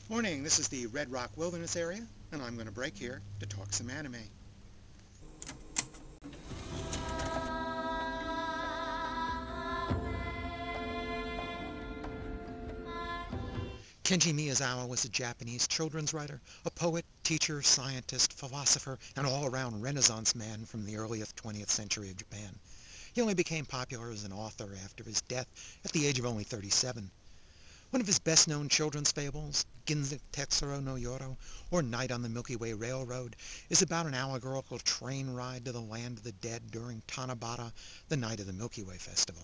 Morning, this is the Red Rock Wilderness area, and I'm going to break here to talk some anime. Kenji Miyazawa was a Japanese children's writer, a poet, teacher, scientist, philosopher, and all-around Renaissance man from the earliest 20th century of Japan. He only became popular as an author after his death at the age of only 37. One of his best-known children's fables, Ginza Tetsuro no Yoro, or Night on the Milky Way Railroad, is about an allegorical train ride to the land of the dead during Tanabata, the night of the Milky Way Festival.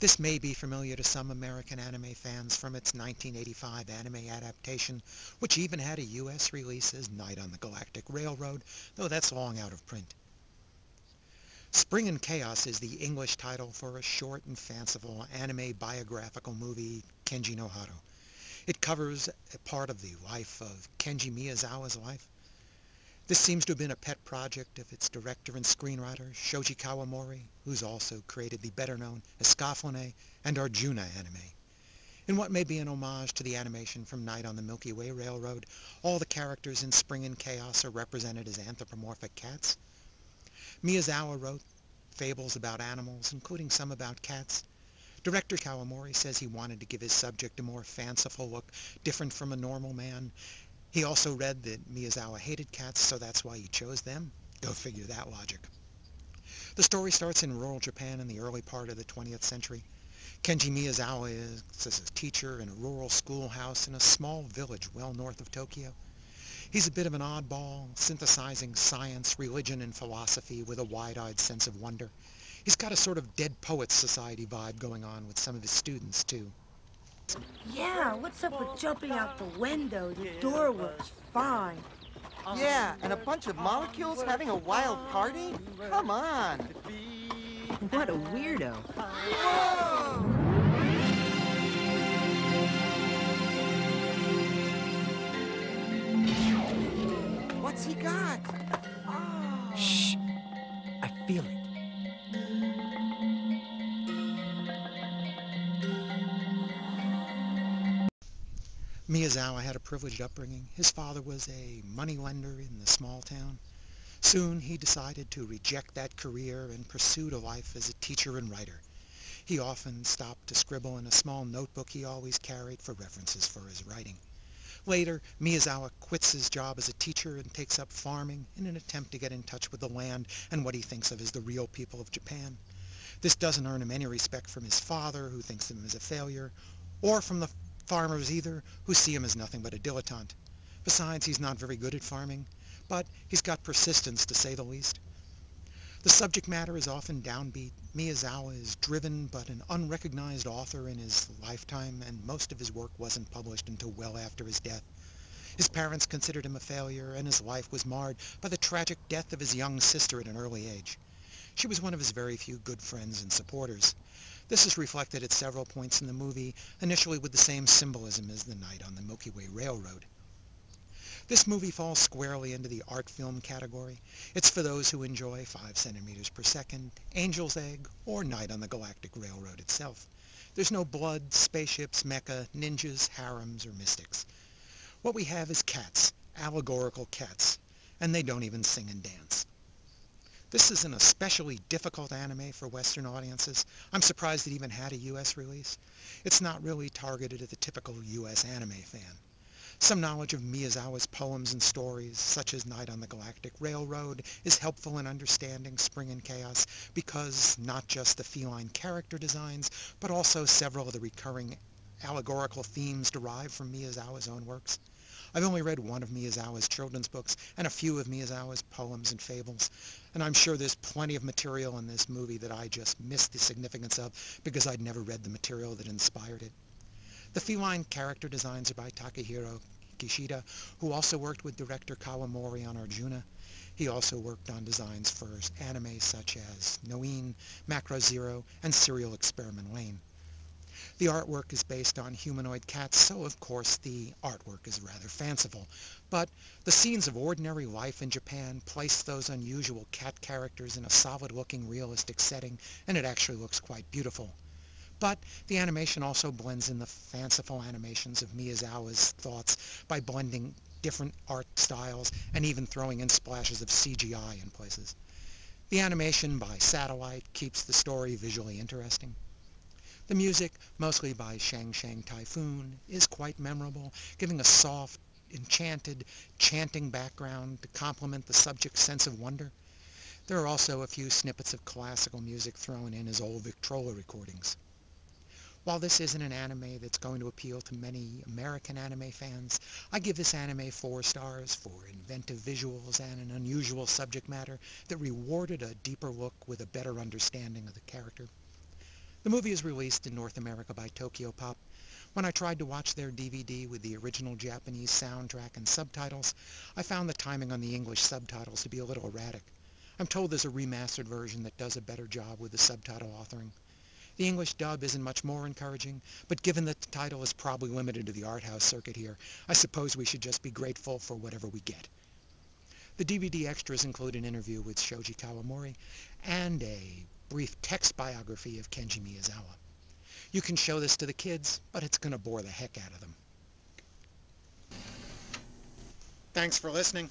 This may be familiar to some American anime fans from its 1985 anime adaptation, which even had a U.S. release as Night on the Galactic Railroad, though that's long out of print. Spring in Chaos is the English title for a short and fanciful anime biographical movie, Kenji no Haro. It covers a part of the life of Kenji Miyazawa's life. This seems to have been a pet project of its director and screenwriter, Shoji Kawamori, who's also created the better-known Escaflowne and Arjuna anime. In what may be an homage to the animation from Night on the Milky Way Railroad, all the characters in Spring in Chaos are represented as anthropomorphic cats. Miyazawa wrote fables about animals, including some about cats. Director Kawamori says he wanted to give his subject a more fanciful look, different from a normal man. He also read that Miyazawa hated cats, so that's why he chose them. Go figure that logic. The story starts in rural Japan in the early part of the 20th century. Kenji Miyazawa is a teacher in a rural schoolhouse in a small village well north of Tokyo. He's a bit of an oddball, synthesizing science, religion, and philosophy with a wide-eyed sense of wonder. He's got a sort of Dead Poets Society vibe going on with some of his students, too. Yeah, what's up with jumping out the window? The door works fine. Yeah, and a bunch of molecules having a wild party? Come on! What a weirdo. Whoa! What's he got? Oh. Shh! I feel it. Miyazawa had a privileged upbringing. His father was a moneylender in the small town. Soon he decided to reject that career and pursued a life as a teacher and writer. He often stopped to scribble in a small notebook he always carried for references for his writing. Later, Miyazawa quits his job as a teacher and takes up farming in an attempt to get in touch with the land and what he thinks of as the real people of Japan. This doesn't earn him any respect from his father, who thinks of him as a failure, or from the farmers either, who see him as nothing but a dilettante. Besides, he's not very good at farming, but he's got persistence, to say the least. The subject matter is often downbeat. Miyazawa is driven but an unrecognized author in his lifetime, and most of his work wasn't published until well after his death. His parents considered him a failure, and his life was marred by the tragic death of his young sister at an early age. She was one of his very few good friends and supporters. This is reflected at several points in the movie, initially with the same symbolism as the Night on the Milky Way Railroad. This movie falls squarely into the art film category. It's for those who enjoy 5 centimeters per second, Angel's Egg, or Night on the Galactic Railroad itself. There's no blood, spaceships, mecha, ninjas, harems, or mystics. What we have is cats, allegorical cats, and they don't even sing and dance. This is an especially difficult anime for Western audiences. I'm surprised it even had a U.S. release. It's not really targeted at the typical U.S. anime fan. Some knowledge of Miyazawa's poems and stories, such as Night on the Galactic Railroad, is helpful in understanding Spring in Chaos because not just the feline character designs, but also several of the recurring allegorical themes derived from Miyazawa's own works. I've only read one of Miyazawa's children's books and a few of Miyazawa's poems and fables, and I'm sure there's plenty of material in this movie that I just missed the significance of because I'd never read the material that inspired it. The feline character designs are by Takahiro Kishida, who also worked with director Kawamori on Arjuna. He also worked on designs for anime such as Noin, Macro Zero, and Serial Experiment Lane. The artwork is based on humanoid cats, so of course the artwork is rather fanciful. But the scenes of ordinary life in Japan place those unusual cat characters in a solid-looking, realistic setting, and it actually looks quite beautiful. But the animation also blends in the fanciful animations of Miyazawa's thoughts by blending different art styles and even throwing in splashes of CGI in places. The animation by satellite keeps the story visually interesting. The music, mostly by Shang Shang Typhoon, is quite memorable, giving a soft, enchanted, chanting background to complement the subject's sense of wonder. There are also a few snippets of classical music thrown in as old Victrola recordings. While this isn't an anime that's going to appeal to many American anime fans, I give this anime 4 stars for inventive visuals and an unusual subject matter that rewarded a deeper look with a better understanding of the character. The movie is released in North America by Tokyopop. When I tried to watch their DVD with the original Japanese soundtrack and subtitles, I found the timing on the English subtitles to be a little erratic. I'm told there's a remastered version that does a better job with the subtitle authoring. The English dub isn't much more encouraging, but given that the title is probably limited to the art house circuit here, I suppose we should just be grateful for whatever we get. The DVD extras include an interview with Shoji Kawamori and a brief text biography of Kenji Miyazawa. You can show this to the kids, but it's going to bore the heck out of them. Thanks for listening.